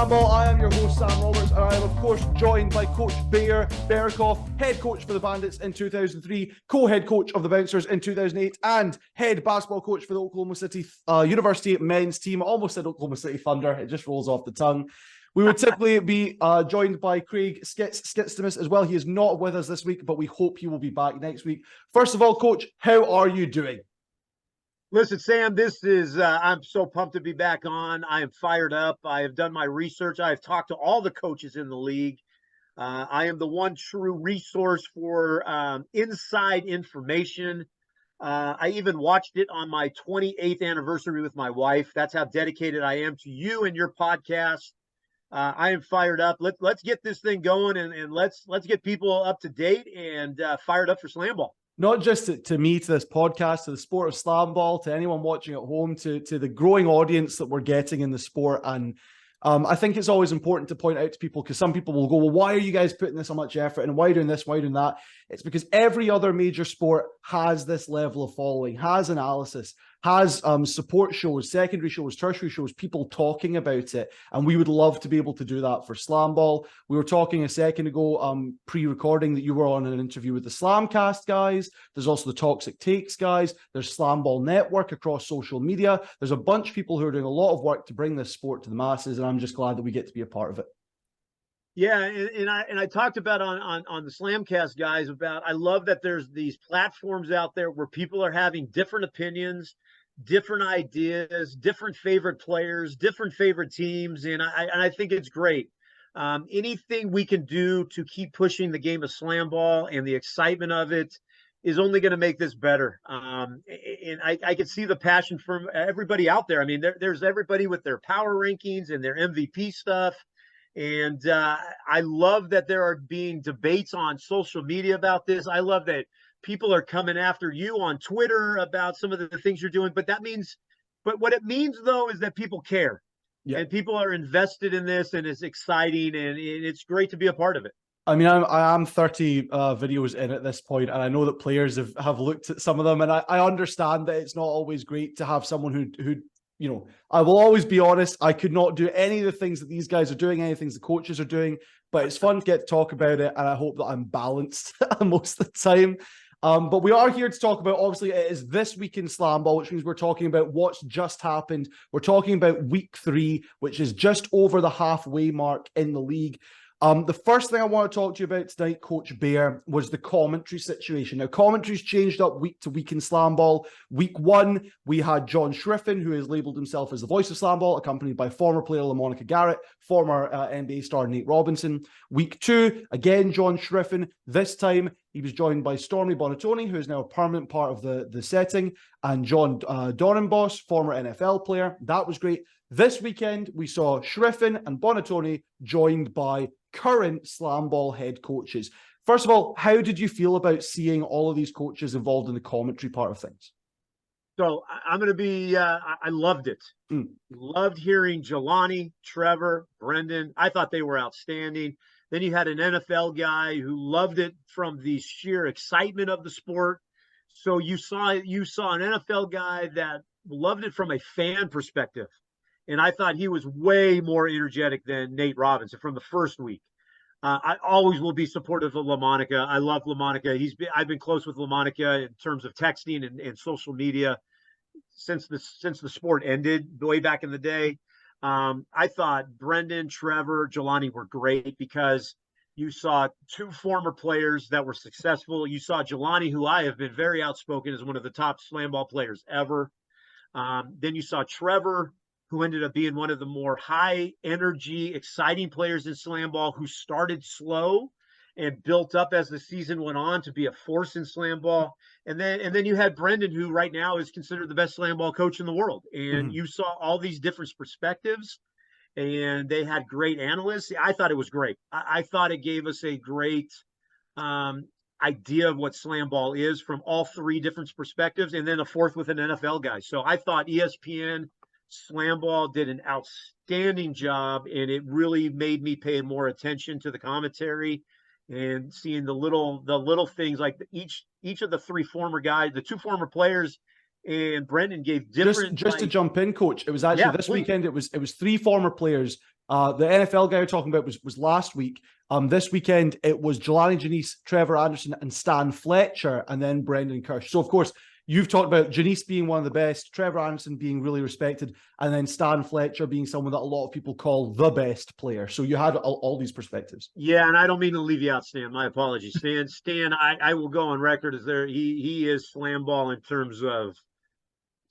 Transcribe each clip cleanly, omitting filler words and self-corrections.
SlamBall. I am your host, Sam Roberts, and I am, of course, joined by Coach Berokoff, head coach for the Bandits in 2003, co-head coach of the Bouncers in 2008, and head basketball coach for the Oklahoma City University men's team. I almost said Oklahoma City Thunder. It just rolls off the tongue. We would typically be joined by Craig Skistimas as well. He is not with us this week, but we hope he will be back next week. First of all, Coach, how are you doing? Listen, Sam, this is, I'm so pumped to be back on. I am fired up. I have done my research. I have talked to all the coaches in the league. I am the one true resource for inside information. I even watched it on my 28th anniversary with my wife. That's how dedicated I am to you and your podcast. I am fired up. Let's get this thing going and let's get people up to date and fired up for SlamBall. Not just to me, to this podcast, to the sport of SlamBall, to anyone watching at home, to the growing audience that we're getting in the sport. And I think it's always important to point out to people, because some people will go, well, why are you guys putting this so much effort and why doing this, why doing that? It's because every other major sport has this level of following, has analysis, has support shows, secondary shows, tertiary shows, people talking about it. And we would love to be able to do that for SlamBall. We were talking a second ago, pre-recording, that you were on an interview with the Slamcast guys. There's also the Toxic Takes guys. There's SlamBall Network across social media. There's a bunch of people who are doing a lot of work to bring this sport to the masses, and I'm just glad that we get to be a part of it. Yeah, and I talked about on the Slamcast guys about, I love that there's these platforms out there where people are having different opinions, different ideas, different favorite players, different favorite teams, and I think it's great. Anything we can do to keep pushing the game of SlamBall and the excitement of it is only going to make this better. And I can see the passion from everybody out there. I mean, there's everybody with their power rankings and their MVP stuff. And I love that there are being debates on social media about this. I love that people are coming after you on Twitter about some of the things you're doing. But what it means, though, is that people care. Yeah. And people are invested in this, and it's exciting, and it's great to be a part of it. I mean, I'm 30 videos in at this point, and I know that players have looked at some of them, and I understand that it's not always great to have someone who you know, I will always be honest, I could not do any of the things that these guys are doing, any things the coaches are doing, but it's fun to get to talk about it, and I hope that I'm balanced most of the time. But we are here to talk about, obviously, it is this week in SlamBall, which means we're talking about what's just happened. We're talking about week 3, which is just over the halfway mark in the league. The first thing I want to talk to you about tonight, Coach Bear, was the commentary situation. Now, commentary's changed up week to week in SlamBall. Week 1, we had John Schriffen, who has labeled himself as the voice of SlamBall, accompanied by former player LaMonica Garrett, former NBA star Nate Robinson. Week 2, again, John Schriffen. This time, he was joined by Stormy Bonatoni, who is now a permanent part of the setting, and John Dornbos, former NFL player. That was great. This weekend, we saw Schriffen and Bonatoni joined by current SlamBall head coaches. First of all, how did you feel about seeing all of these coaches involved in the commentary part of things? So I'm going to be, I loved it. Loved hearing Jelani, Trevor, Brendan. I thought they were outstanding. Then you had an NFL guy who loved it from the sheer excitement of the sport. So you saw an NFL guy that loved it from a fan perspective. And I thought he was way more energetic than Nate Robinson from the first week. I always will be supportive of LaMonica. I love LaMonica. I've been close with LaMonica in terms of texting and social media since the sport ended way back in the day. I thought Brendan, Trevor, Jelani were great because you saw 2 former players that were successful. You saw Jelani, who I have been very outspoken as one of the top SlamBall players ever. Then you saw Trevor, who ended up being one of the more high energy, exciting players in SlamBall, who started slow and built up as the season went on to be a force in SlamBall. And then you had Brendan, who right now is considered the best SlamBall coach in the world. And you saw all these different perspectives, and they had great analysts. I thought it was great. I thought it gave us a great idea of what SlamBall is from all 3 different perspectives, and then a fourth with an NFL guy. So I thought ESPN SlamBall did an outstanding job, and it really made me pay more attention to the commentary and seeing the little things, like each of the 3 former guys, the 2 former players, and Brendan gave different. Just to jump in, Coach, it was actually this weekend. It was 3 former players The NFL guy we're talking about was last week. This weekend, it was Jelani Janice, Trevor Anderson, and Stan Fletcher, and then Brendan Kirsch. So, of course, you've talked about Janice being one of the best, Trevor Anderson being really respected, and then Stan Fletcher being someone that a lot of people call the best player. So you had all these perspectives. Yeah, and I don't mean to leave you out, Stan. My apologies. Stan, I will go on record as there. He is SlamBall in terms of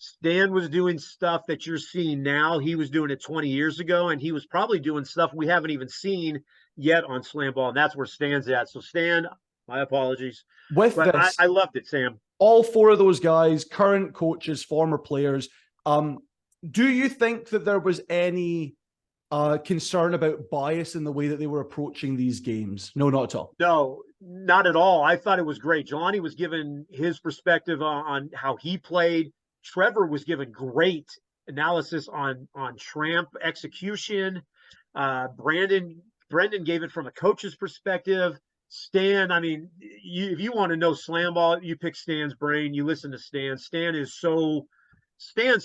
Stan was doing stuff that you're seeing now. He was doing it 20 years ago, and he was probably doing stuff we haven't even seen yet on SlamBall, and that's where Stan's at. So, Stan, my apologies. But this, I loved it, Sam. All four of those guys, current coaches, former players. Do you think that there was any concern about bias in the way that they were approaching these games? No, not at all. No, not at all. I thought it was great. Jelani was given his perspective on how he played. Trevor was given great analysis on Tramp execution. Brendan gave it from a coach's perspective. Stan, I mean, if you want to know SlamBall, you pick Stan's brain. You listen to Stan. Stan's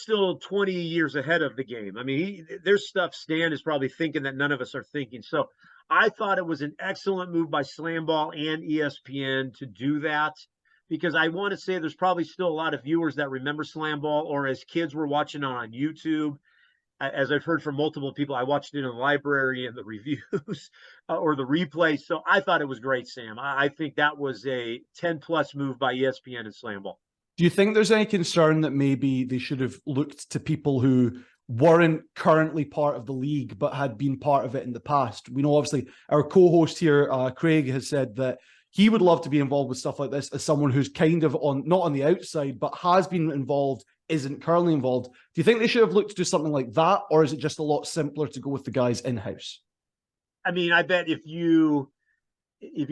still 20 years ahead of the game. I mean, there's stuff Stan is probably thinking that none of us are thinking. So I thought it was an excellent move by SlamBall and ESPN to do that, because I want to say there's probably still a lot of viewers that remember SlamBall, or as kids were watching it on YouTube. As I've heard from multiple people, I watched it in the library and the reviews or the replay. So I thought it was great, Sam. I think that was a 10+ move by ESPN and SlamBall. Do you think there's any concern that maybe they should have looked to people who weren't currently part of the league but had been part of it in the past? We know, obviously, our co-host here, Craig, has said that he would love to be involved with stuff like this as someone who's kind of not on the outside, but has been involved, isn't currently involved. Do you think they should have looked to do something like that, or is it just a lot simpler to go with the guys in-house? I mean, I bet if you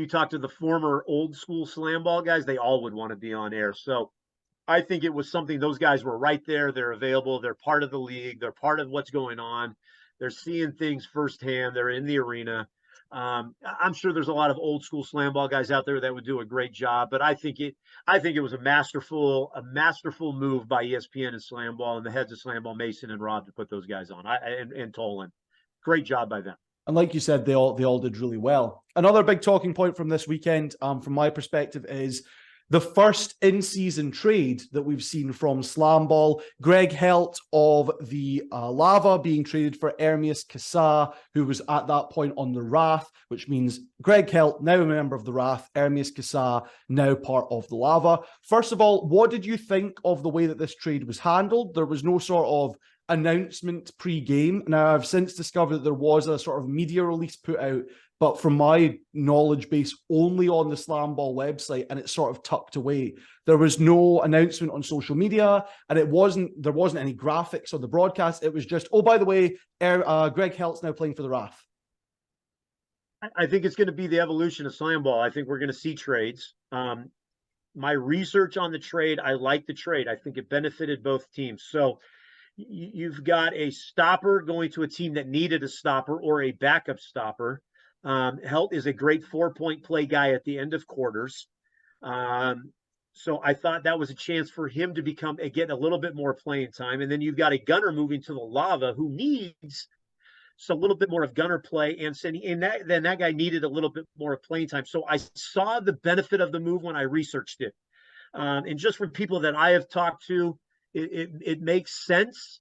talk to the former old school SlamBall guys, they all would want to be on air. So I think it was something, those guys were right there. They're available. They're part of the league. They're part of what's going on. They're seeing things firsthand. They're in the arena. I'm sure there's a lot of old school SlamBall guys out there that would do a great job, but I think it was a masterful move by ESPN and SlamBall and the heads of SlamBall, Mason and Rob, to put those guys on. And Tolan. Great job by them. And like you said, they all did really well. Another big talking point from this weekend, from my perspective, is the first in-season trade that we've seen from SlamBall. Greg Helt of the Lava being traded for Ermias Kassa, who was at that point on the Wrath, which means Greg Helt, now a member of the Wrath, Ermias Kassa, now part of the Lava. First of all, what did you think of the way that this trade was handled? There was no sort of announcement pre-game. Now, I've since discovered that there was a sort of media release put out, but from my knowledge base, only on the SlamBall website, and it's sort of tucked away. There was no announcement on social media, and there wasn't any graphics on the broadcast. It was just, oh, by the way, Greg Helt's now playing for the Wrath. I think it's going to be the evolution of SlamBall. I think we're going to see trades. My research on the trade, I like the trade. I think it benefited both teams. So you've got a stopper going to a team that needed a stopper or a backup stopper. Helt is a great 4-point play guy at the end of quarters. So I thought that was a chance for him to get a little bit more playing time. And then you've got a gunner moving to the Lava who needs a little bit more of gunner play. And then that guy needed a little bit more of playing time. So I saw the benefit of the move when I researched it. And just from people that I have talked to, it makes sense.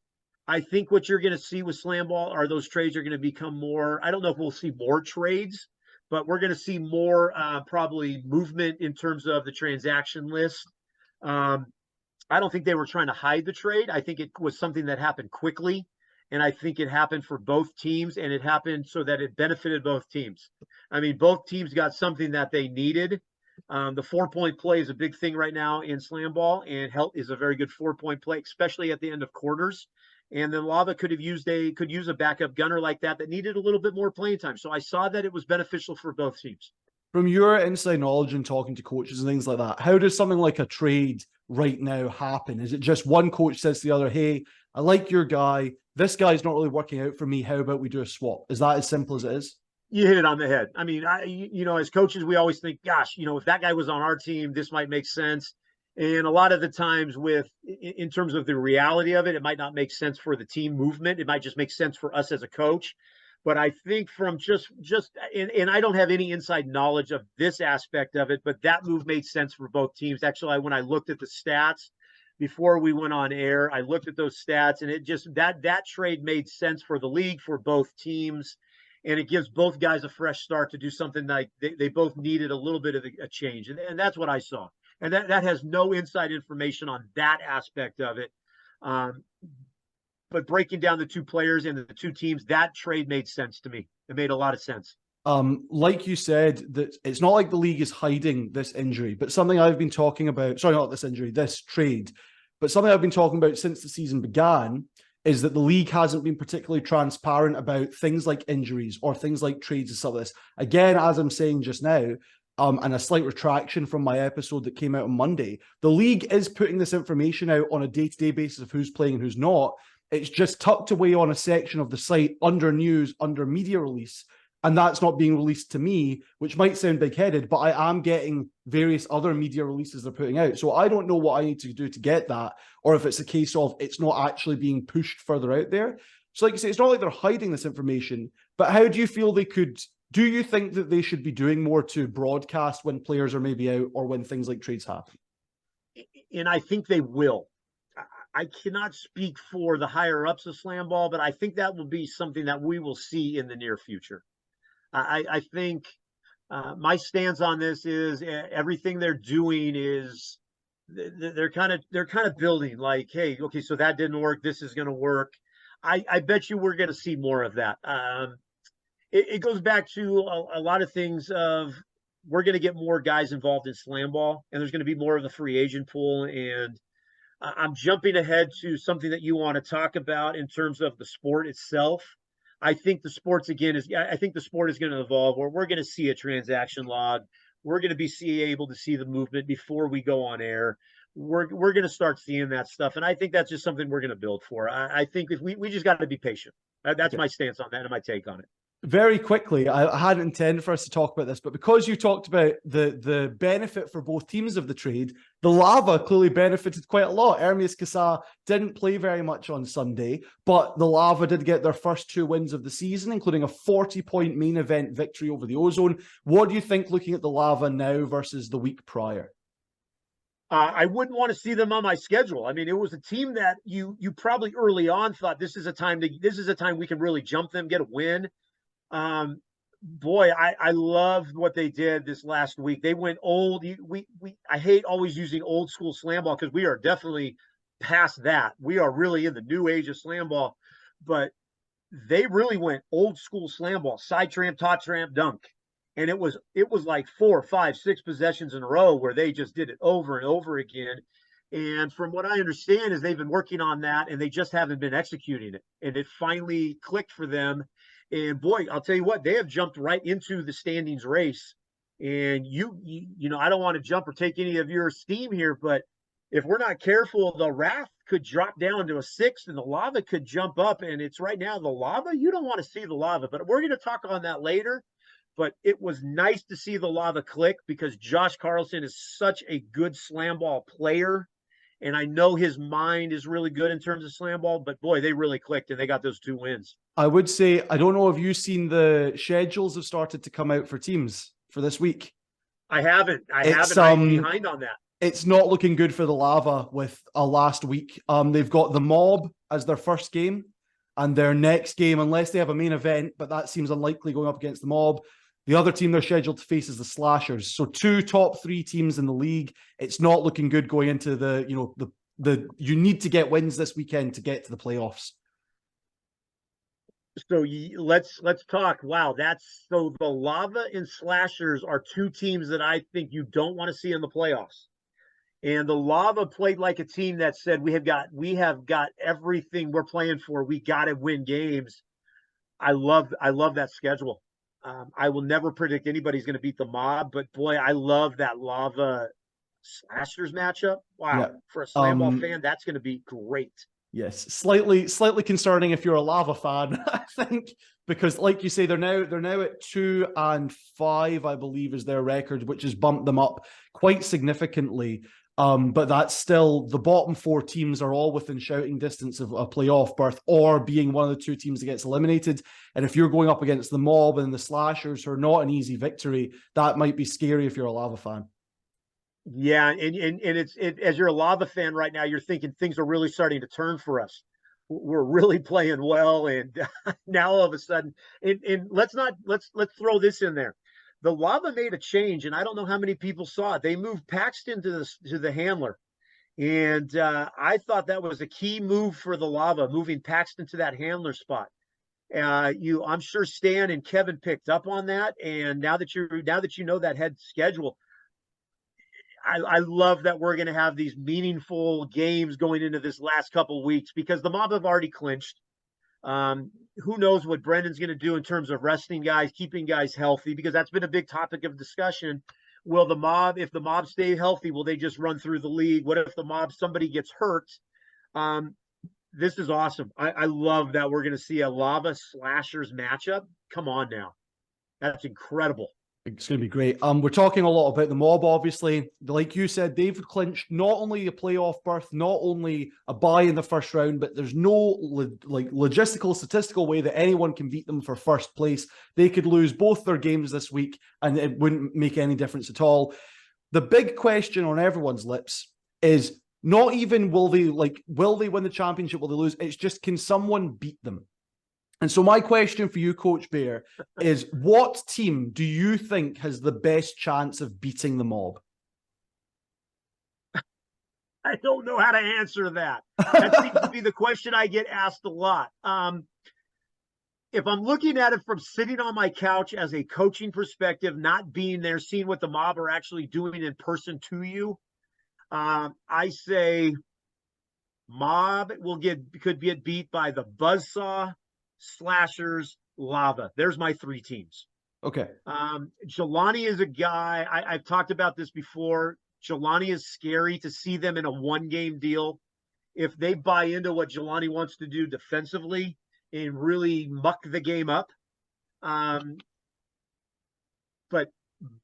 I think what you're going to see with SlamBall are those trades are going to become more. I don't know if we'll see more trades, but we're going to see more probably movement in terms of the transaction list. I don't think they were trying to hide the trade. I think it was something that happened quickly, and I think it happened for both teams, and it happened so that it benefited both teams. I mean, both teams got something that they needed. The 4-point play is a big thing right now in SlamBall, and Helt is a very good 4-point play, especially at the end of quarters. And then Lava could use a backup gunner like that needed a little bit more playing time. So I saw that it was beneficial for both teams. From your inside knowledge and talking to coaches and things like that, how does something like a trade right now happen? Is it just one coach says to the other, hey, I like your guy. This guy's not really working out for me. How about we do a swap? Is that as simple as it is? You hit it on the head. I mean, as coaches, we always think, gosh, if that guy was on our team, this might make sense. And a lot of the times in terms of the reality of it, it might not make sense for the team movement. It might just make sense for us as a coach. But I think from and I don't have any inside knowledge of this aspect of it, but that move made sense for both teams. Actually, when I looked at the stats before we went on air, I looked at those stats, and it just that trade made sense for the league, for both teams, and it gives both guys a fresh start to do something like they both needed a little bit of a change, and that's what I saw. And that has no inside information on that aspect of it. But breaking down the two players and the two teams, that trade made sense to me. It made a lot of sense. Like you said, that it's not like the league is hiding this injury, but something I've been talking about, sorry, not this injury, this trade, but something I've been talking about since the season began is that the league hasn't been particularly transparent about things like injuries or things like trades and stuff like this. Again, as I'm saying just now, and a slight retraction from my episode that came out on Monday, the league is putting this information out on a day-to-day basis of who's playing and who's not. It's just tucked away on a section of the site under news, under media release, and that's not being released to me, which might sound big-headed, but I am getting various other media releases they're putting out. So I don't know what I need to do to get that, or if it's a case of it's not actually being pushed further out there. So like you say, it's not like they're hiding this information, but how do you feel they could, do you think that they should be doing more to broadcast when players are maybe out or when things like trades happen? And I think they will. I cannot speak for the higher ups of SlamBall, but I think that will be something that we will see in the near future. I think my stance on this is everything they're doing is they're kind of building like, hey, okay, so that didn't work. This is going to work. I bet you we're going to see more of that. It goes back to a lot of things of we're going to get more guys involved in SlamBall, and there's going to be more of the free agent pool. And I'm jumping ahead to something that you want to talk about in terms of the sport itself. I think the sport is going to evolve where we're going to see a transaction log. We're going to be able to see the movement before we go on air. We're going to start seeing that stuff. And I think that's just something we're going to build for. I think if we just got to be patient. That's my stance on that and my take on it. Very quickly, I hadn't intended for us to talk about this, but because you talked about the benefit for both teams of the trade, the Lava clearly benefited quite a lot. Ermias Kasa didn't play very much on Sunday, but the Lava did get their first 2 wins of the season, including a 40-point main event victory over the Ozone. What do you think looking at the Lava now versus the week prior? I wouldn't want to see them on my schedule. I mean, it was a team that you probably early on thought this is a time we can really jump them, get a win. Boy, I loved what they did this last week. They went old. I hate always using old school SlamBall because we are definitely past that. We are really in the new age of SlamBall, but they really went old school SlamBall, side tramp, top tramp, dunk. And it was like 4, 5, 6 possessions in a row where they just did it over and over again. And from what I understand is they've been working on that and they just haven't been executing it. And it finally clicked for them. And boy, I'll tell you what, they have jumped right into the standings race. And you know, I don't want to jump or take any of your steam here, but if we're not careful, the Wrath could drop down to a 6th and the Lava could jump up. And it's right now the Lava. You don't want to see the Lava, but we're going to talk on that later. But it was nice to see the Lava click because Josh Carlson is such a good SlamBall player. And I know his mind is really good in terms of SlamBall, but boy, they really clicked and they got those 2 wins. I would say, I don't know if you've seen the schedules have started to come out for teams for this week. I haven't. I'm behind on that. It's not looking good for the Lava with a last week. They've got the Mob as their first game, and their next game, unless they have a main event, but that seems unlikely going up against the Mob. The other team they're scheduled to face is the Slashers. So 2 top 3 teams in the league. It's not looking good going into you need to get wins this weekend to get to the playoffs. So let's talk. Wow, so the Lava and Slashers are 2 teams that I think you don't want to see in the playoffs. And the Lava played like a team that said we have got everything we're playing for. We got to win games. I love that schedule. I will never predict anybody's going to beat the Mob, but boy, I love that Lava Slashers matchup. Wow, yeah. For a SlamBall fan, that's going to be great. Yes, slightly concerning if you're a Lava fan, I think, because like you say, they're now at 2-5, I believe, is their record, which has bumped them up quite significantly. But that's still, the bottom 4 teams are all within shouting distance of a playoff berth or being one of the 2 teams that gets eliminated. And if you're going up against the Mob and the Slashers, who are not an easy victory, that might be scary if you're a Lava fan. Yeah, and it's as you're a Lava fan right now, you're thinking things are really starting to turn for us. We're really playing well, and now all of a sudden, and let's throw this in there. The Lava made a change, and I don't know how many people saw it. They moved Paxton to the handler, and I thought that was a key move for the Lava, moving Paxton to that handler spot. I'm sure Stan and Kevin picked up on that, and now that you know that head schedule, I love that we're going to have these meaningful games going into this last couple of weeks because the Mob have already clinched. Who knows what Brendan's going to do in terms of resting guys, keeping guys healthy, because that's been a big topic of discussion. Will the Mob, if the Mob stay healthy, will they just run through the league? What if the Mob, somebody gets hurt? This is awesome. I love that we're going to see a Lava Slashers matchup. Come on now. That's incredible. It's going to be great. We're talking a lot about the Mob, obviously. Like you said, they've clinched not only a playoff berth, not only a bye in the first round, but there's no logistical, statistical way that anyone can beat them for first place. They could lose both their games this week, and it wouldn't make any difference at all. The big question on everyone's lips is not even will they win the championship, will they lose? It's just, can someone beat them? And so my question for you, Coach Bear, is what team do you think has the best chance of beating the Mob? I don't know how to answer that. That seems to be the question I get asked a lot. If I'm looking at it from sitting on my couch as a coaching perspective, not being there, seeing what the Mob are actually doing in person to you, I say Mob could get beat by the Buzzsaw, Slashers, Lava. There's my 3 teams. Okay. Jelani is a guy, I've talked about this before. Jelani is scary to see them in a 1-game deal. If they buy into what Jelani wants to do defensively and really muck the game up. But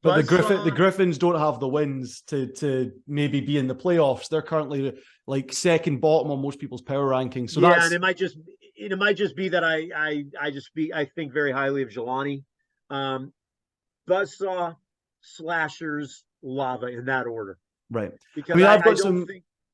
the Griffins don't have the wins to maybe be in the playoffs. They're currently like second bottom on most people's power rankings. So yeah, and it might just be that I think very highly of Jelani. Buzzsaw, Slashers, Lava in that order. Right. Because I mean, I've got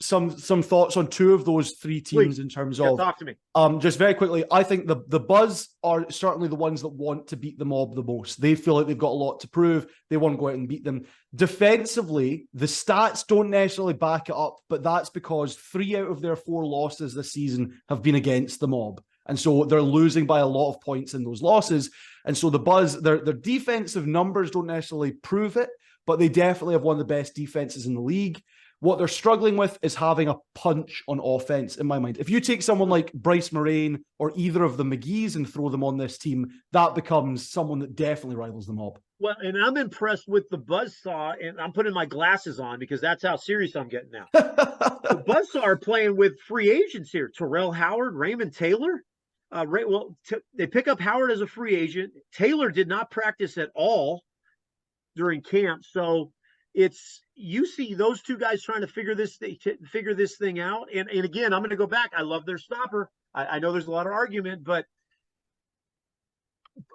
some thoughts on 2 of those 3 teams. Please, in terms of talk to me. Just very quickly, I think the Buzz are certainly the ones that want to beat the Mob the most. They feel like they've got a lot to prove. They want to go out and beat them. Defensively, the stats don't necessarily back it up, but that's because 3 out of their 4 losses this season have been against the Mob. And so they're losing by a lot of points in those losses. And so the Buzz, their defensive numbers don't necessarily prove it, but they definitely have one of the best defenses in the league. What they're struggling with is having a punch on offense, in my mind. If you take someone like Bryce Moraine or either of the McGees and throw them on this team, that becomes someone that definitely rivals the Mob. Well, and I'm impressed with the Buzzsaw, and I'm putting my glasses on because that's how serious I'm getting now. The Buzzsaw are playing with free agents here. Terrell Howard, Raymond Taylor. They pick up Howard as a free agent. Taylor did not practice at all during camp, so you see those 2 guys trying to figure this thing out. And again, I'm going to go back. I love their stopper. I know there's a lot of argument, but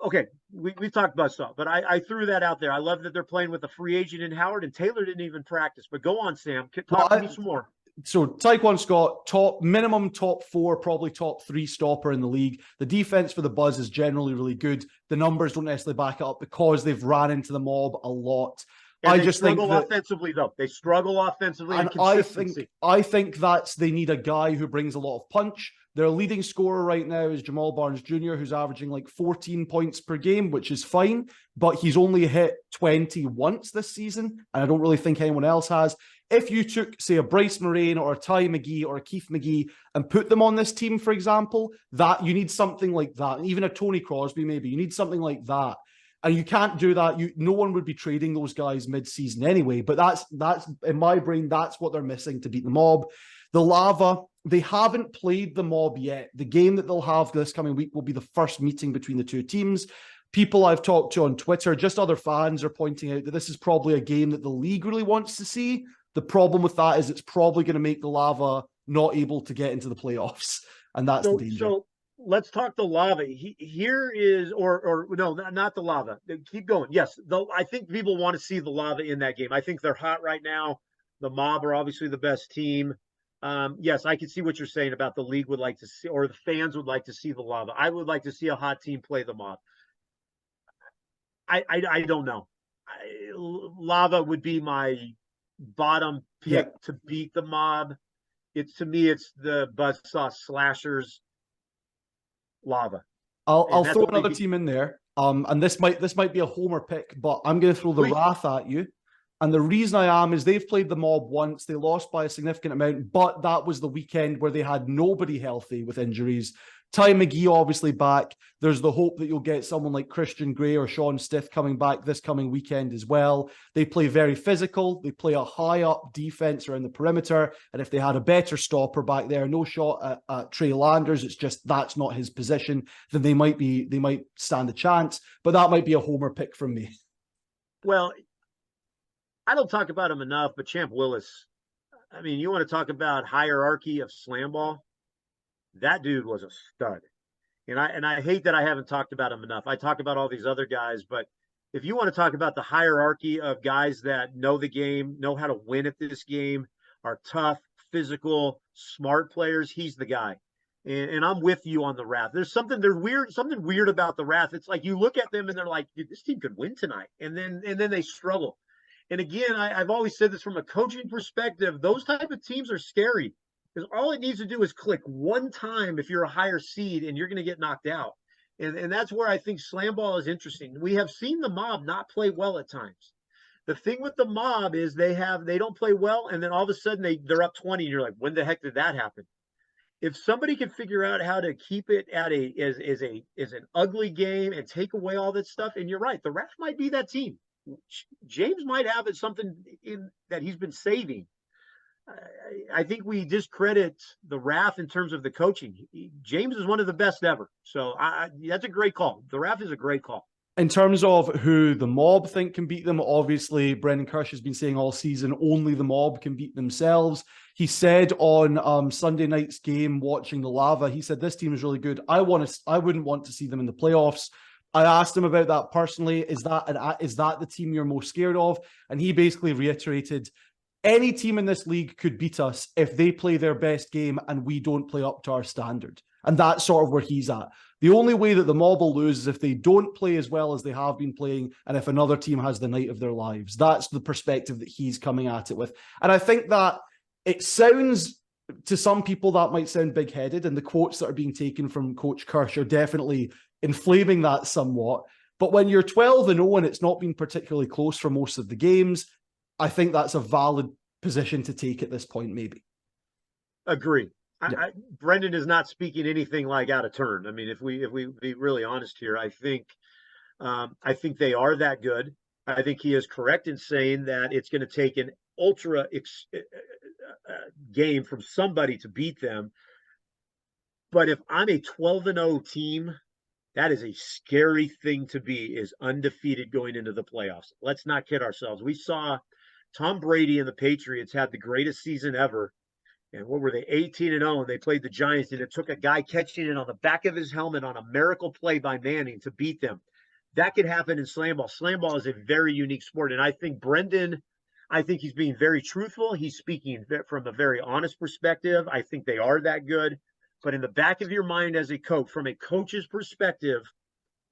okay, we talked Buzzsaw, but I threw that out there. I love that they're playing with a free agent in Howard, and Taylor didn't even practice. But go on, Sam. Talk to me some more. So Taekwon Scott, minimum top 4, probably top 3 stopper in the league. The defense for the Buzz is generally really good. The numbers don't necessarily back it up because they've ran into the Mob a lot. And they struggle offensively, though. They struggle offensively and consistency. I think they need a guy who brings a lot of punch. Their leading scorer right now is Jamal Barnes Jr., who's averaging like 14 points per game, which is fine, but he's only hit 20 once this season, and I don't really think anyone else has. If you took, say, a Bryce Moraine or a Ty McGee or a Keith McGee and put them on this team, for example, that you need something like that. Even a Tony Crosby, maybe. You need something like that. And you can't do that. No one would be trading those guys mid-season anyway. But that's in my brain, that's what they're missing to beat the Mob. The Lava, they haven't played the Mob yet. The game that they'll have this coming week will be the first meeting between the 2 teams. People I've talked to on Twitter, just other fans, are pointing out that this is probably a game that the league really wants to see. The problem with that is it's probably going to make the Lava not able to get into the playoffs, and that's the danger. So let's talk the Lava. Here is, or no, not the Lava. Keep going. Yes, though I think people want to see the Lava in that game. I think they're hot right now. The Mob are obviously the best team. Yes, I can see what you're saying about the league would like to see, or the fans would like to see the Lava. I would like to see a hot team play the Mob. I don't know. Lava would be my bottom pick to beat the Mob. To me, it's the Buzzsaw Slashers Lava. I'll throw another team in there. And this might be a homer pick, but I'm going to throw the Wrath at you. And the reason I am is they've played the Mob once. They lost by a significant amount, but that was the weekend where they had nobody healthy with injuries. Ty McGee obviously back. There's the hope that you'll get someone like Christian Gray or Sean Stith coming back this coming weekend as well. They play very physical. They play a high up defense around the perimeter. And if they had a better stopper back there, no shot at Trey Landers, it's just that's not his position, then they might stand a chance. But that might be a homer pick from me. Well, I don't talk about him enough, but Champ Willis, I mean, you want to talk about hierarchy of SlamBall? That dude was a stud. And I hate that I haven't talked about him enough. I talk about all these other guys, but if you want to talk about the hierarchy of guys that know the game, know how to win at this game, are tough, physical, smart players, he's the guy. And I'm with you on the Wrath. There's something weird about the Wrath. It's like you look at them and they're like, dude, this team could win tonight. And then they struggle. And again, I've always said this from a coaching perspective, those type of teams are scary because all it needs to do is click one time if you're a higher seed and you're going to get knocked out. And that's where I think SlamBall is interesting. We have seen the Mob not play well at times. The thing with the Mob is they don't play well, and then all of a sudden they're up 20, and you're like, when the heck did that happen? If somebody can figure out how to keep it at as an ugly game and take away all that stuff, and you're right, the Wrath might be that team. James might have something in that he's been saving. I think we discredit the Wrath in terms of the coaching. James is one of the best ever. So that's a great call. The Wrath is a great call. In terms of who the Mob think can beat them, obviously Brendan Kirsch has been saying all season only the Mob can beat themselves. He said on Sunday night's game watching the Lava, he said this team is really good. I wouldn't want to see them in the playoffs. I asked him about that personally. Is that the team you're most scared of? And he basically reiterated, any team in this league could beat us if they play their best game and we don't play up to our standard. And that's sort of where he's at. The only way that the Mob will lose is if they don't play as well as they have been playing and if another team has the night of their lives. That's the perspective that he's coming at it with. And I think that it sounds, to some people, that might sound big-headed, and the quotes that are being taken from Coach Kirsch are definitely inflaming that somewhat. But when you're 12-0 and it's not been particularly close for most of the games, I think that's a valid position to take at this point, maybe. Agree. Yeah. Brendan is not speaking anything like out of turn. I mean, if we be really honest here, I think they are that good. I think he is correct in saying that it's going to take an ultra game from somebody to beat them. But if I'm a 12-0 team, that is a scary thing to be, is undefeated going into the playoffs. Let's not kid ourselves. We saw Tom Brady and the Patriots had the greatest season ever. And what were they, 18-0, and they played the Giants, and it took a guy catching it on the back of his helmet on a miracle play by Manning to beat them. That could happen in SlamBall. SlamBall is a very unique sport, and I think Brendan, he's being very truthful. He's speaking from a very honest perspective. I think they are that good. But in the back of your mind as a coach, from a coach's perspective,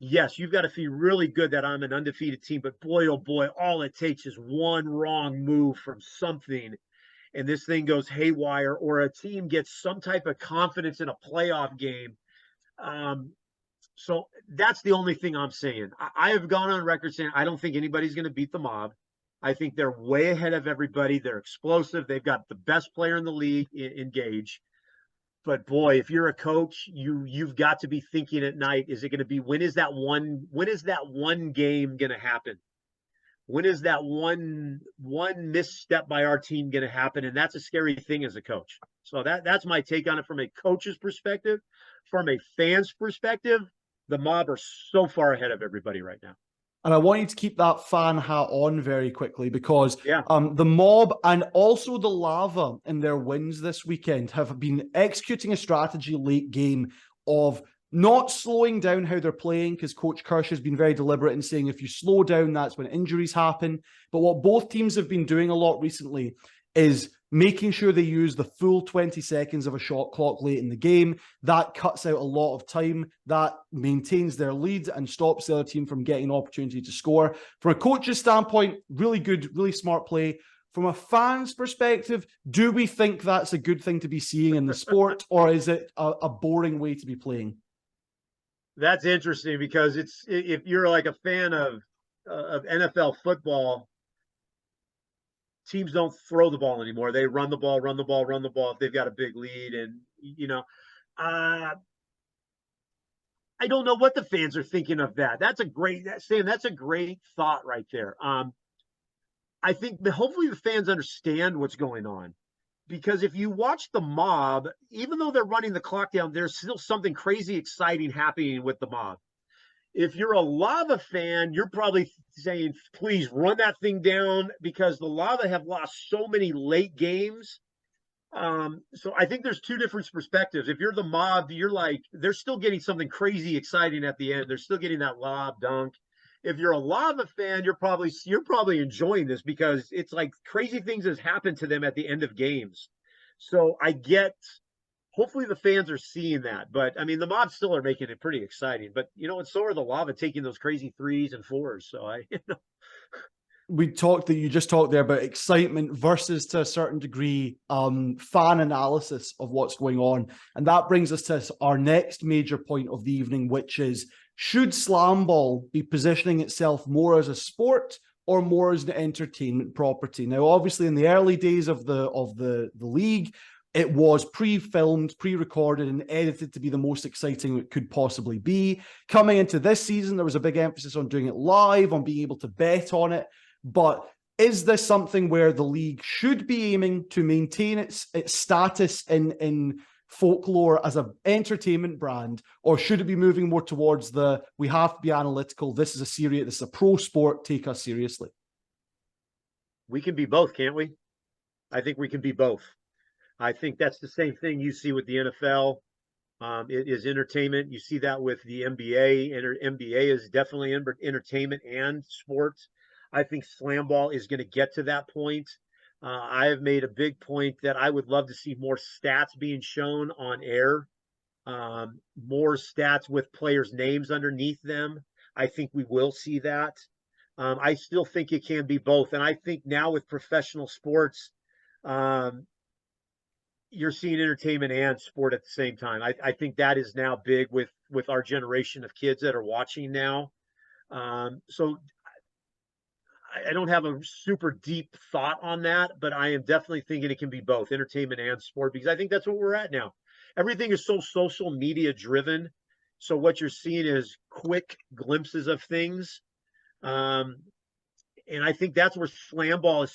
yes, you've got to feel really good that I'm an undefeated team, but boy, oh boy, all it takes is one wrong move from something, and this thing goes haywire, or a team gets some type of confidence in a playoff game. So that's the only thing I'm saying. I have gone on record saying I don't think anybody's going to beat the Mob. I think they're way ahead of everybody. They're explosive. They've got the best player in the league in Gage. But boy, if you're a coach, you've got to be thinking at night, is it going to be, when is that one game going to happen? When is that one misstep by our team going to happen? And that's a scary thing as a coach. So that's my take on it from a coach's perspective. From a fan's perspective, the Mob are so far ahead of everybody right now. And I want you to keep that fan hat on very quickly, because Yeah. the Mob and also the Lava in their wins this weekend have been executing a strategy late game of not slowing down how they're playing, because Coach Kirsch has been very deliberate in saying if you slow down, that's when injuries happen. But what both teams have been doing a lot recently is making sure they use the full 20 seconds of a shot clock late in the game. That cuts out a lot of time. That maintains their lead and stops the other team from getting an opportunity to score. From a coach's standpoint, really good, really smart play. From a fan's perspective, do we think that's a good thing to be seeing in the sport, or is it a boring way to be playing? That's interesting, because if you're like a fan of NFL football, teams don't throw the ball anymore. They run the ball if they've got a big lead. And, I don't know what the fans are thinking of that. That's a great thought right there. I think hopefully the fans understand what's going on, because if you watch the Mob, even though they're running the clock down, there's still something crazy exciting happening with the Mob. If you're a Lava fan, you're probably saying, please run that thing down, because the Lava have lost so many late games. So I think there's two different perspectives. If you're the Mob, you're like, they're still getting something crazy exciting at the end. They're still getting that lob dunk. If you're a Lava fan, you're probably enjoying this, because it's like crazy things has happened to them at the end of games. So hopefully the fans are seeing that. But I mean, the Mob still are making it pretty exciting. But and so are the Lava taking those crazy 3s and 4s. So you just talked there about excitement versus, to a certain degree, fan analysis of what's going on. And that brings us to our next major point of the evening, which is, should SlamBall be positioning itself more as a sport or more as an entertainment property? Now, obviously, in the early days of the league, it was pre-filmed, pre-recorded, and edited to be the most exciting it could possibly be. Coming into this season, there was a big emphasis on doing it live, on being able to bet on it. But is this something where the league should be aiming to maintain its status in folklore as an entertainment brand, or should it be moving more towards we have to be analytical, this is a pro sport, take us seriously? We can be both, can't we? I think we can be both. I think that's the same thing you see with the NFL. It is entertainment. You see that with the NBA. NBA is definitely entertainment and sports. I think SlamBall is going to get to that point. I have made a big point that I would love to see more stats being shown on air, more stats with players' names underneath them. I think we will see that. I still think it can be both. And I think now with professional sports, you're seeing entertainment and sport at the same time. I think that is now big with our generation of kids that are watching now. So I don't have a super deep thought on that, but I am definitely thinking it can be both entertainment and sport, because I think that's what we're at now. Everything is so social media driven. So what you're seeing is quick glimpses of things. And I think that's where SlamBall is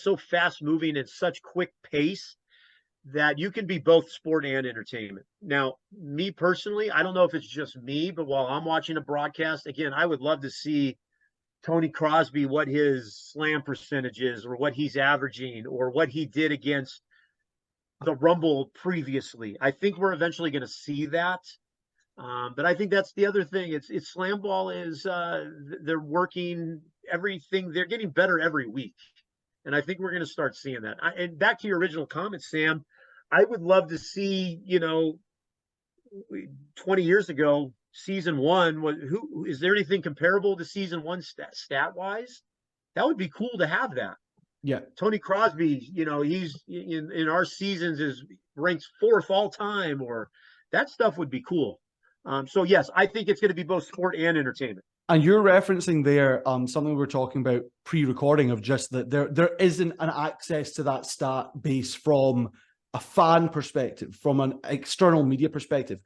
so fast moving and such quick pace that you can be both sport and entertainment. Now, me personally, I don't know if it's just me, but while I'm watching a broadcast, again, I would love to see Tony Crosby, what his slam percentage is, or what he's averaging, or what he did against the Rumble previously. I think we're eventually going to see that. But I think that's the other thing. It's SlamBall is they're working everything. They're getting better every week. And I think we're going to start seeing that. And back to your original comment, Sam, I would love to see, 20 years ago, season one, who is there anything comparable to season one stat wise? That would be cool to have that. Yeah. Tony Crosby, he's in our seasons is ranks 4th all time, or that stuff would be cool. So yes, I think it's going to be both sport and entertainment. And you're referencing there something we were talking about pre-recording, of just that there isn't an access to that stat base from a fan perspective, from an external media perspective.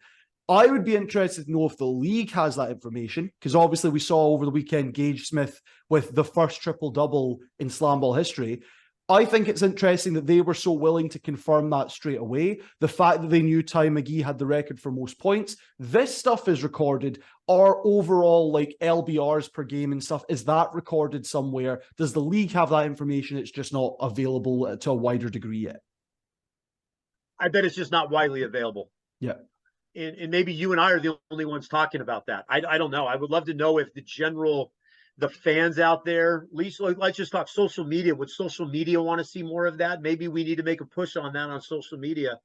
I would be interested to know if the league has that information, because obviously we saw over the weekend Gage Smith with the first triple-double in SlamBall history. I think it's interesting that they were so willing to confirm that straight away. The fact that they knew Ty McGee had the record for most points. This stuff is recorded. Our overall like LBRs per game and stuff, is that recorded somewhere? Does the league have that information? It's just not available to a wider degree yet. I bet it's just not widely available. Yeah. And maybe you and I are the only ones talking about that. I don't know. I would love to know if the fans out there, at least let's just talk social media. Would social media want to see more of that? Maybe we need to make a push on that on social media.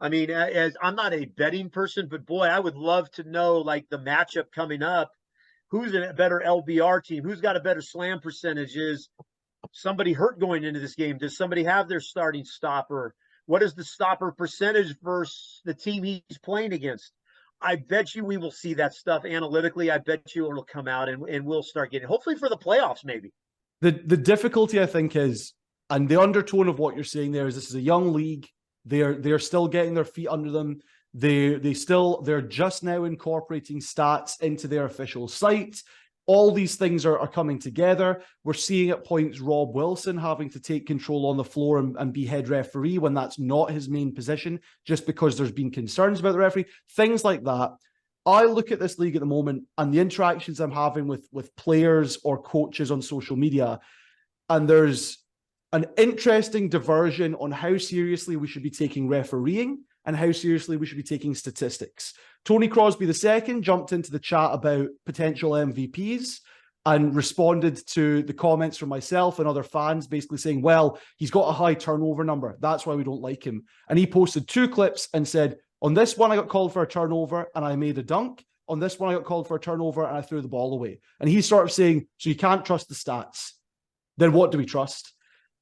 I mean, as I'm not a betting person, but boy, I would love to know like the matchup coming up. Who's a better LBR team? Who's got a better slam percentage? Is somebody hurt going into this game? Does somebody have their starting stopper? What is the stopper percentage versus the team he's playing against? I bet you we will see that stuff analytically. I bet you it'll come out and we'll start getting, hopefully for the playoffs, maybe. The difficulty, I think, is, and the undertone of what you're saying there is, this is a young league. They're still getting their feet under them. They're just now incorporating stats into their official site. All these things are coming together. We're seeing at points Rob Wilson having to take control on the floor and be head referee when that's not his main position, just because there's been concerns about the referee. Things like that. I look at this league at the moment and the interactions I'm having with players or coaches on social media, and there's an interesting diversion on how seriously we should be taking refereeing and how seriously we should be taking statistics. Tony Crosby II jumped into the chat about potential MVPs and responded to the comments from myself and other fans basically saying, well, he's got a high turnover number. That's why we don't like him. And he posted 2 clips and said, on this one, I got called for a turnover and I made a dunk. On this one, I got called for a turnover and I threw the ball away. And he's sort of saying, so you can't trust the stats. Then what do we trust?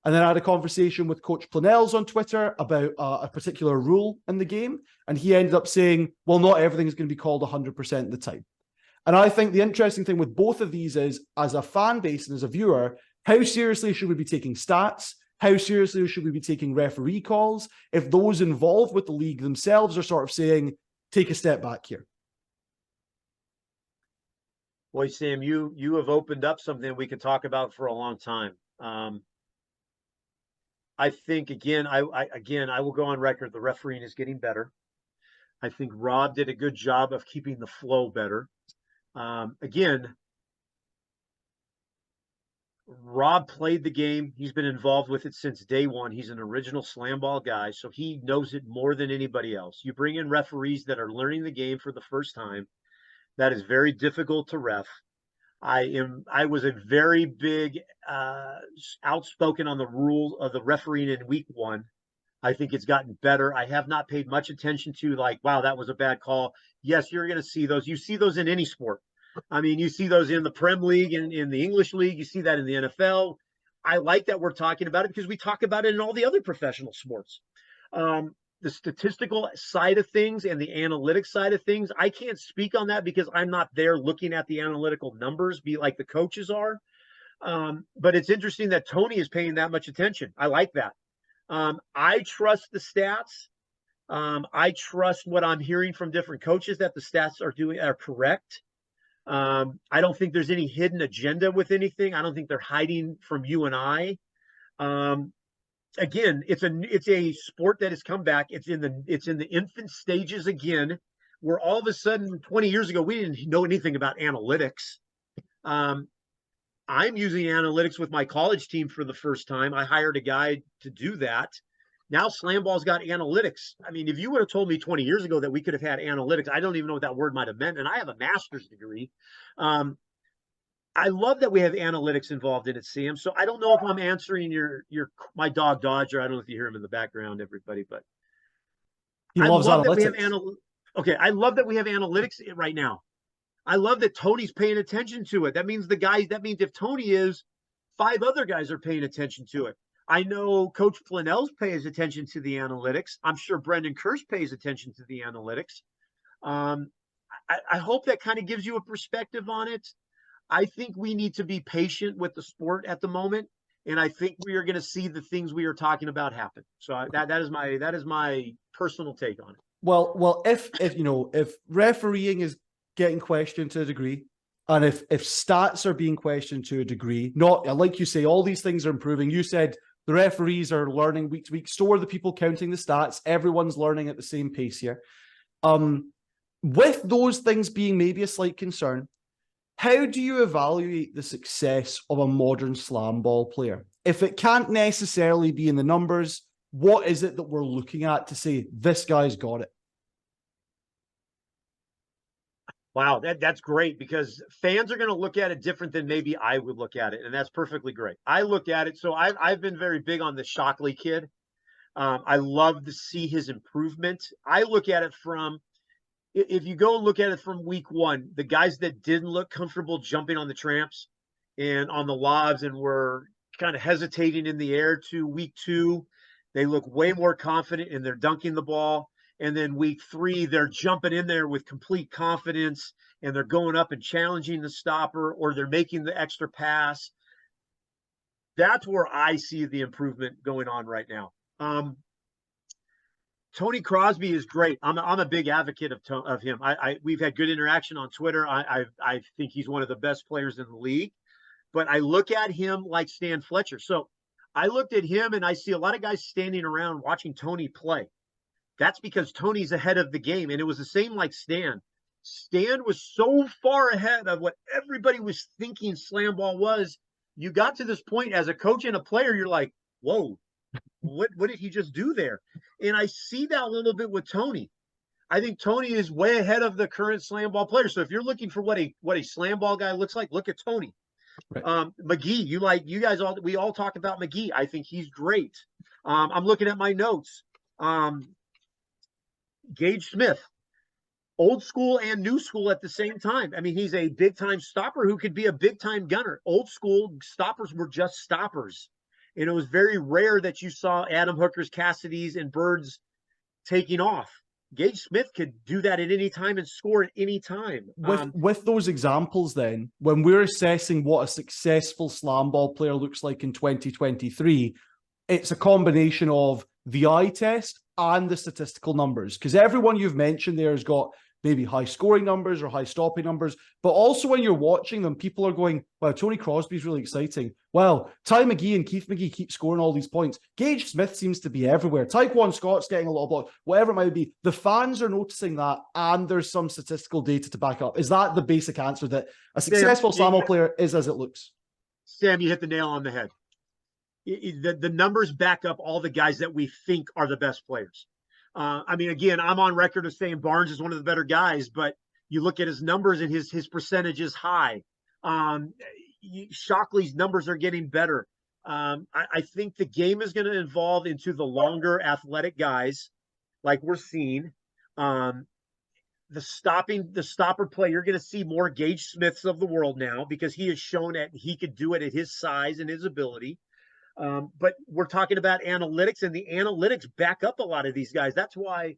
And then I had a conversation with Coach Planels on Twitter about a particular rule in the game. And he ended up saying, well, not everything is going to be called 100% of the time. And I think the interesting thing with both of these is, as a fan base and as a viewer, how seriously should we be taking stats? How seriously should we be taking referee calls if those involved with the league themselves are sort of saying, take a step back here? Boy, Sam, you have opened up something we could talk about for a long time. I think, again, I will go on record. The refereeing is getting better. I think Rob did a good job of keeping the flow better. Again, Rob played the game. He's been involved with it since day one. He's an original SlamBall guy, so he knows it more than anybody else. You bring in referees that are learning the game for the first time. That is very difficult to ref. I was a very big outspoken on the rule of the refereeing in week 1. I think it's gotten better. I have not paid much attention to like, wow, that was a bad call. Yes, you're going to see those. You see those in any sport. I mean, you see those in the Prem League and in the English League. You see that in the NFL. I like that we're talking about it because we talk about it in all the other professional sports. The statistical side of things and the analytics side of things, I can't speak on that because I'm not there looking at the analytical numbers, be like the coaches are. But it's interesting that Tony is paying that much attention. I like that. I trust the stats. I trust what I'm hearing from different coaches that the stats are correct. I don't think there's any hidden agenda with anything. I don't think they're hiding from you and I. Again, it's a sport that has come back. It's in the infant stages again, where all of a sudden 20 years ago we didn't know anything about analytics. I'm using analytics with my college team for the first time. I hired a guy to do that. Now SlamBall's got analytics. I mean, if you would have told me 20 years ago that we could have had analytics, I don't even know what that word might have meant. And I have a master's degree. I love that we have analytics involved in it, Sam. So I don't know if I'm answering my dog Dodger. I don't know if you hear him in the background, everybody, but I love that we have I love that we have analytics right now. I love that Tony's paying attention to it. That means if Tony is, 5 other guys are paying attention to it. I know Coach Planels pays attention to the analytics. I'm sure Brendan Kirsch pays attention to the analytics. I hope that kind of gives you a perspective on it. I think we need to be patient with the sport at the moment, and I think we are going to see the things we are talking about happen. So that is my personal take on it. Well, if refereeing is getting questioned to a degree, and if stats are being questioned to a degree, not like you say, all these things are improving. You said The referees are learning week to week. So are the people counting the stats. Everyone's learning at the same pace here. With those things being maybe a slight concern, how do you evaluate the success of a modern SlamBall player? If it can't necessarily be in the numbers, what is it that we're looking at to say this guy's got it? Wow, that's great, because fans are going to look at it different than maybe I would look at it, and that's perfectly great. I look at it, so I've been very big on the Shockley kid. I love to see his improvement. I look at it from, if you go look at it from week one, the guys that didn't look comfortable jumping on the tramps and on the lobs and were kind of hesitating in the air, to week two, they look way more confident and they're dunking the ball. And then week three, they're jumping in there with complete confidence and they're going up and challenging the stopper, or they're making the extra pass. That's where I see the improvement going on right now. Tony Crosby is great. I'm a big advocate of him. We've had good interaction on Twitter. I think he's one of the best players in the league. But I look at him like Stan Fletcher. So I looked at him and I see a lot of guys standing around watching Tony play. That's because Tony's ahead of the game. And it was the same like Stan. Stan was so far ahead of what everybody was thinking SlamBall was. You got to this point as a coach and a player, you're like, whoa, what did he just do there? And I see that a little bit with Tony. I think Tony is way ahead of the current SlamBall player. So if you're looking for what a SlamBall guy looks like, look at Tony. Right. McGee, we all talk about McGee. I think he's great. I'm looking at my notes. Gage Smith, old school and new school at the same time. I mean, he's a big time stopper who could be a big time gunner. Old school stoppers were just stoppers. And it was very rare that you saw Adam Hookers, Cassidy's, and Birds taking off. Gage Smith could do that at any time and score at any time. With those examples, then, when we're assessing what a successful SlamBall player looks like in 2023, it's a combination of the eye test and the statistical numbers. Because everyone you've mentioned there has got maybe high scoring numbers or high stopping numbers, but also when you're watching them, people are going, wow, Tony Crosby's really exciting. Well, Ty McGee and Keith McGee keep scoring all these points. Gage Smith seems to be everywhere. Taekwon Scott's getting a lot of blocks, whatever it might be. The fans are noticing that, and there's some statistical data to back up. Is that the basic answer, that a successful SlamBall player is as it looks? Sam, you hit the nail on the head. The numbers back up all the guys that we think are the best players. I mean, again, I'm on record of saying Barnes is one of the better guys, but you look at his numbers and his percentage is high. Shockley's numbers are getting better. I think the game is going to evolve into the longer athletic guys, like we're seeing. The stopper play, you're going to see more Gage Smiths of the world now, because he has shown that he could do it at his size and his ability. But we're talking about analytics, and the analytics back up a lot of these guys. That's why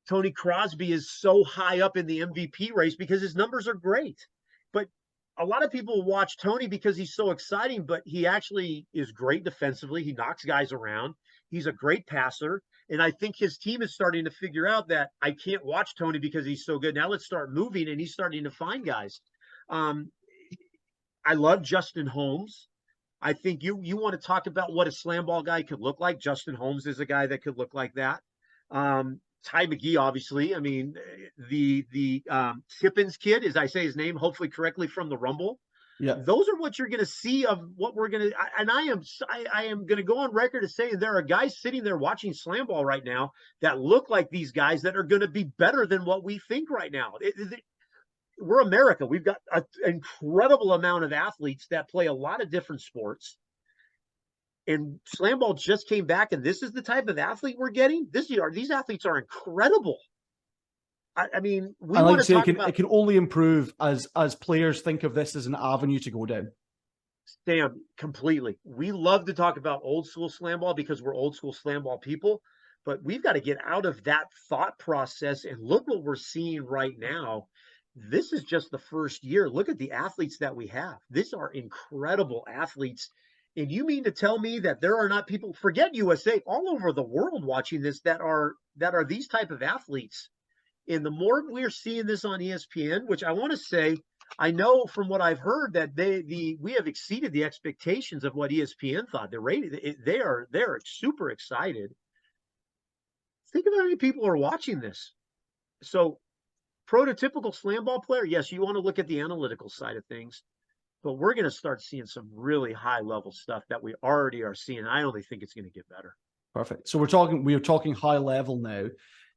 Tony Crosby is so high up in the MVP race, because his numbers are great. But a lot of people watch Tony because he's so exciting, but he actually is great defensively. He knocks guys around. He's a great passer. And I think his team is starting to figure out that I can't watch Tony because he's so good. Now let's start moving, and he's starting to find guys. I love Justin Holmes. I think you want to talk about what a SlamBall guy could look like. Justin Holmes is a guy that could look like that. Ty McGee, obviously. I mean, the Tippins kid, as I say his name, hopefully correctly, from the Rumble. Yeah, those are what you're going to see of what we're going to. And I am going to go on record as saying there are guys sitting there watching SlamBall right now that look like these guys that are going to be better than what we think right now. We're America. We've got an incredible amount of athletes that play a lot of different sports. And SlamBall just came back, and this is the type of athlete we're getting. These athletes are incredible. I mean, we want to talk about, it can only improve as players think of this as an avenue to go down. Sam, completely. We love to talk about old school SlamBall because we're old school SlamBall people, but we've got to get out of that thought process and look what we're seeing right now. This is just the first year. Look at the athletes that we have. These are incredible athletes. And you mean to tell me that there are not people, forget USA, all over the world watching this that are these type of athletes? And the more we're seeing this on ESPN, which I want to say, I know from what I've heard that we have exceeded the expectations of what ESPN thought. The rating, they're super excited. Think of how many people are watching this. So prototypical slam ball player, yes, you want to look at the analytical side of things, but we're going to start seeing some really high level stuff that we already are seeing. I only think it's going to get better. Perfect. So we're talking high level now.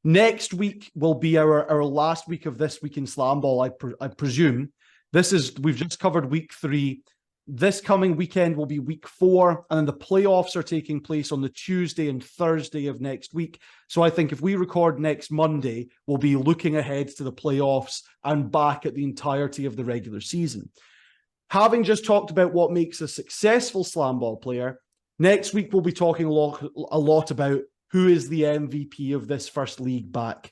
Next week will be our last week of this week in Slam Ball, I presume. We've just covered week 3. This coming weekend will be week 4, and then the playoffs are taking place on the Tuesday and Thursday of next week. So I think if we record next Monday, we'll be looking ahead to the playoffs and back at the entirety of the regular season. Having just talked about what makes a successful slam ball player, next week we'll be talking a lot about who is the MVP of this first league back.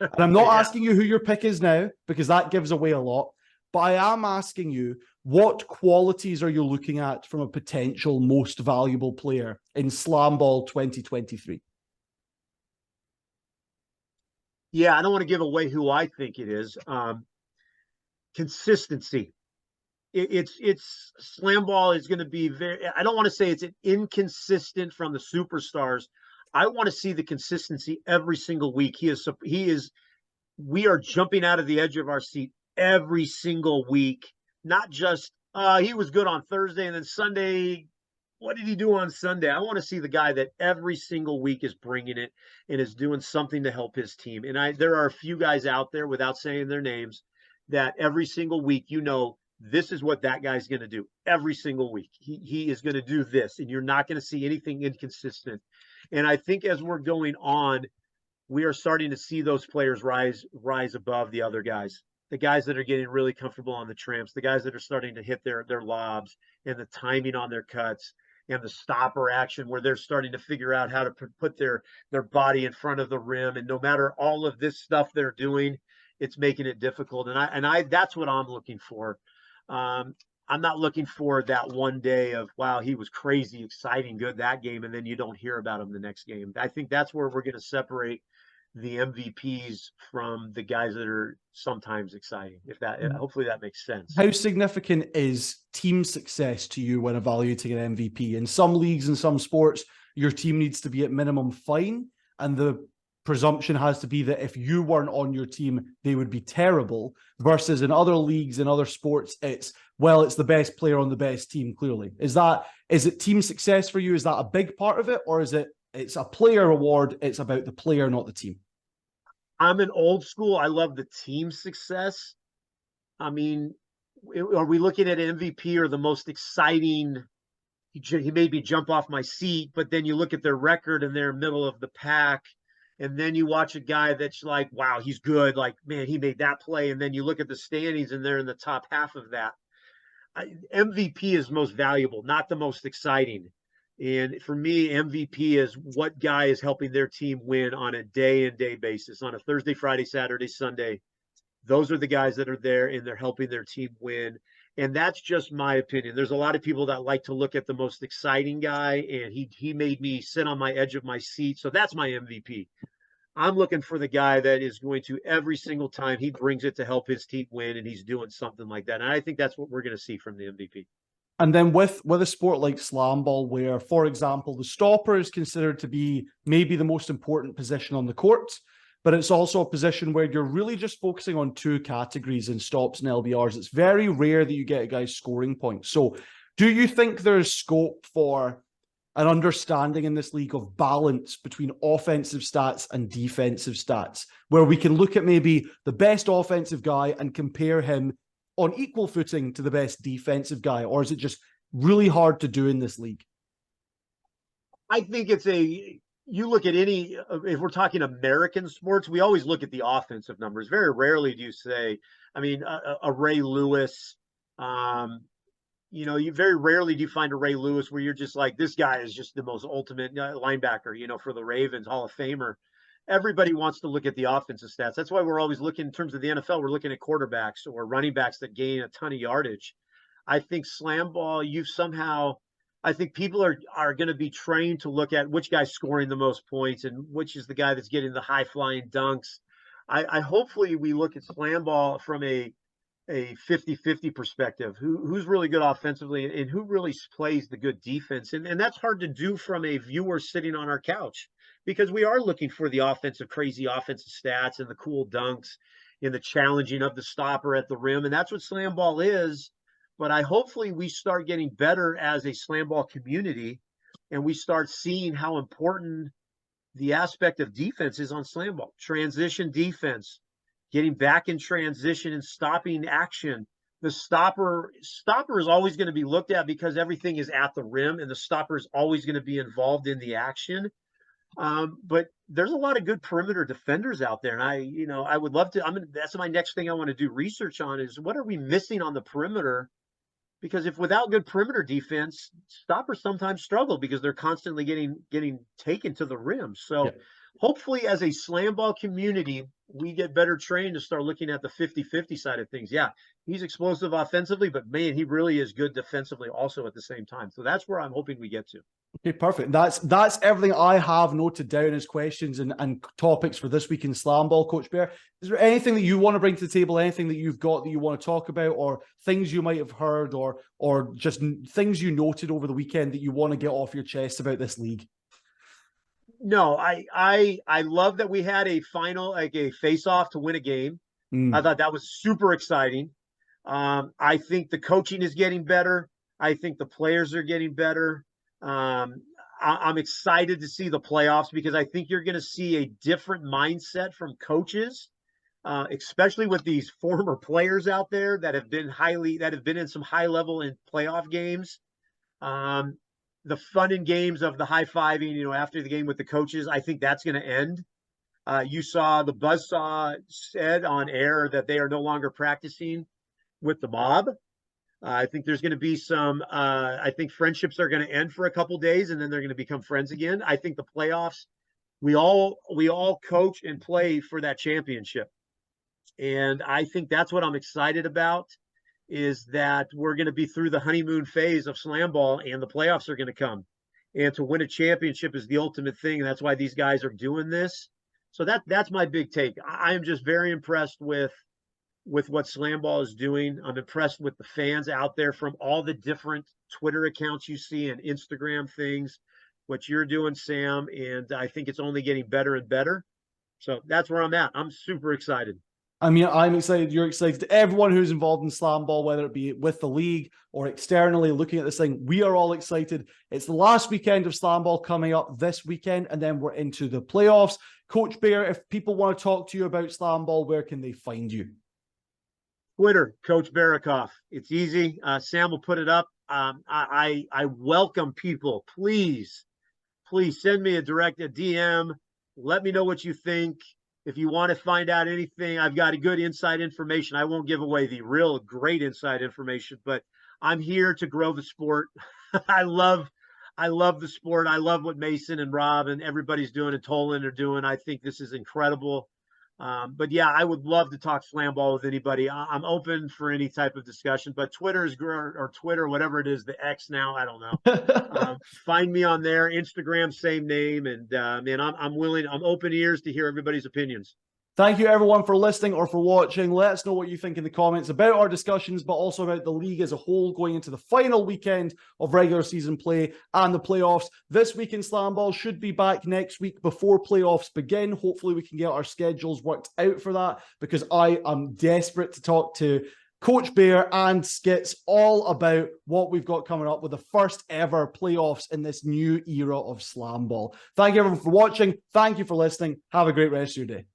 And I'm not asking you who your pick is now, because that gives away a lot. But I am asking you, what qualities are you looking at from a potential most valuable player in Slam Ball 2023? Yeah, I don't want to give away who I think it is. Consistency. It's Slam Ball is going to be very, I don't want to say it's an inconsistent from the superstars. I want to see the consistency every single week. We are jumping out of the edge of our seat every single week, not just he was good on Thursday and then Sunday, what did he do on Sunday? I want to see the guy that every single week is bringing it and is doing something to help his team. And there are a few guys out there, without saying their names, that every single week, this is what that guy's going to do every single week. He is going to do this, and you're not going to see anything inconsistent. And I think as we're going on, we are starting to see those players rise above the other guys. The guys that are getting really comfortable on the tramps, the guys that are starting to hit their lobs and the timing on their cuts and the stopper action where they're starting to figure out how to put their body in front of the rim. And no matter all of this stuff they're doing, it's making it difficult. And I that's what I'm looking for. I'm not looking for that one day of, wow, he was crazy, exciting, good that game, and then you don't hear about him the next game. I think that's where we're going to separate the MVPs from the guys that are sometimes exciting. Hopefully that makes sense. How significant is team success to you when evaluating an MVP? In some leagues and some sports, your team needs to be at minimum fine, and the presumption has to be that if you weren't on your team, they would be terrible, versus in other leagues and other sports, it's the best player on the best team, clearly. Is it team success for you? Is that a big part of it? Or is it's a player award, it's about the player, not the team? I'm an old school. I love the team success. I mean, are we looking at MVP or the most exciting? He made me jump off my seat, but then you look at their record and they're middle of the pack. And then you watch a guy that's like, wow, he's good. Like, man, he made that play. And then you look at the standings and they're in the top half of that. MVP is most valuable, not the most exciting. And for me, MVP is what guy is helping their team win on a day-in-day basis, on a Thursday, Friday, Saturday, Sunday. Those are the guys that are there and they're helping their team win. And that's just my opinion. There's a lot of people that like to look at the most exciting guy, and he made me sit on my edge of my seat. So that's my MVP. I'm looking for the guy that is going to, every single time he brings it to help his team win, and he's doing something like that. And I think that's what we're going to see from the MVP. And then with a sport like Slam Ball, where, for example, the stopper is considered to be maybe the most important position on the court, but it's also a position where you're really just focusing on 2 categories in stops and LBRs. It's very rare that you get a guy scoring points. So do you think there's scope for an understanding in this league of balance between offensive stats and defensive stats, where we can look at maybe the best offensive guy and compare him on equal footing to the best defensive guy? Or is it just really hard to do in this league? I think you look at if we're talking American sports, we always look at the offensive numbers. Very rarely do you say, a Ray Lewis, you very rarely do you find a Ray Lewis where you're just like, this guy is just the most ultimate linebacker, for the Ravens, Hall of Famer. Everybody wants to look at the offensive stats. That's why we're always looking, in terms of the NFL, we're looking at quarterbacks or running backs that gain a ton of yardage. I think Slam Ball, I think people are going to be trained to look at which guy's scoring the most points and which is the guy that's getting the high flying dunks. I hopefully we look at Slam Ball from a a 50-50 perspective. Who's really good offensively and who really plays the good defense. And that's hard to do from a viewer sitting on our couch because we are looking for the crazy offensive stats and the cool dunks and the challenging of the stopper at the rim. And that's what SlamBall is. But hopefully we start getting better as a SlamBall community and we start seeing how important the aspect of defense is on SlamBall. Transition defense, getting back in transition and stopping action. The stopper is always going to be looked at because everything is at the rim and the stopper is always going to be involved in the action. But there's a lot of good perimeter defenders out there. And I would love to, that's my next thing I want to do research on is what are we missing on the perimeter? Because if without good perimeter defense, stoppers sometimes struggle because they're constantly getting taken to the rim. So hopefully as a SlamBall community, we get better trained to start looking at the 50-50 side of things. Yeah, he's explosive offensively, but man, he really is good defensively also at the same time. So that's where I'm hoping we get to. Okay, perfect. That's everything I have noted down as questions and topics for this week in SlamBall, Coach Bear. Is there anything that you want to bring to the table, anything that you've got that you want to talk about, or things you might have heard, or just things you noted over the weekend that you want to get off your chest about this league? No, I love that we had a final, like a face-off to win a game. I thought that was super exciting. I think the coaching is getting better. I think the players are getting better. I'm excited to see the playoffs because I think you're going to see a different mindset from coaches, especially with these former players out there that have been in some high level in playoff games. The fun and games of the high-fiving, after the game with the coaches, I think that's going to end. You saw the buzzsaw said on air that they are no longer practicing with the mob. I think there's going to be I think friendships are going to end for a couple days and then they're going to become friends again. I think the playoffs, we all coach and play for that championship. And I think that's what I'm excited about is that we're going to be through the honeymoon phase of SlamBall and the playoffs are going to come. And to win a championship is the ultimate thing. And that's why these guys are doing this. So that's my big take. I am just very impressed with what SlamBall is doing. I'm impressed with the fans out there from all the different Twitter accounts you see and Instagram things, what you're doing, Sam. And I think it's only getting better and better. So that's where I'm at. I'm super excited. I mean, I'm excited. You're excited. Everyone who's involved in SlamBall, whether it be with the league or externally looking at this thing, we are all excited. It's the last weekend of SlamBall coming up this weekend, and then we're into the playoffs. Coach Bear, if people want to talk to you about SlamBall, where can they find you? Twitter, Coach Berokoff. It's easy. Sam will put it up. I welcome people. Please send me a DM. Let me know what you think. If you want to find out anything, I've got a good inside information. I won't give away the real great inside information, but I'm here to grow the sport. I love the sport. I love what Mason and Rob and everybody's doing and Tolan are doing. I think this is incredible. But yeah, I would love to talk SlamBall with anybody. I'm open for any type of discussion, but Twitter, whatever it is, the X now, I don't know. Find me on there, Instagram, same name. And man, I'm open ears to hear everybody's opinions. Thank you everyone for listening or for watching. Let us know what you think in the comments about our discussions, but also about the league as a whole going into the final weekend of regular season play and the playoffs. This week in SlamBall should be back next week before playoffs begin. Hopefully we can get our schedules worked out for that because I am desperate to talk to Coach Bear and Skitz all about what we've got coming up with the first ever playoffs in this new era of SlamBall. Thank you everyone for watching. Thank you for listening. Have a great rest of your day.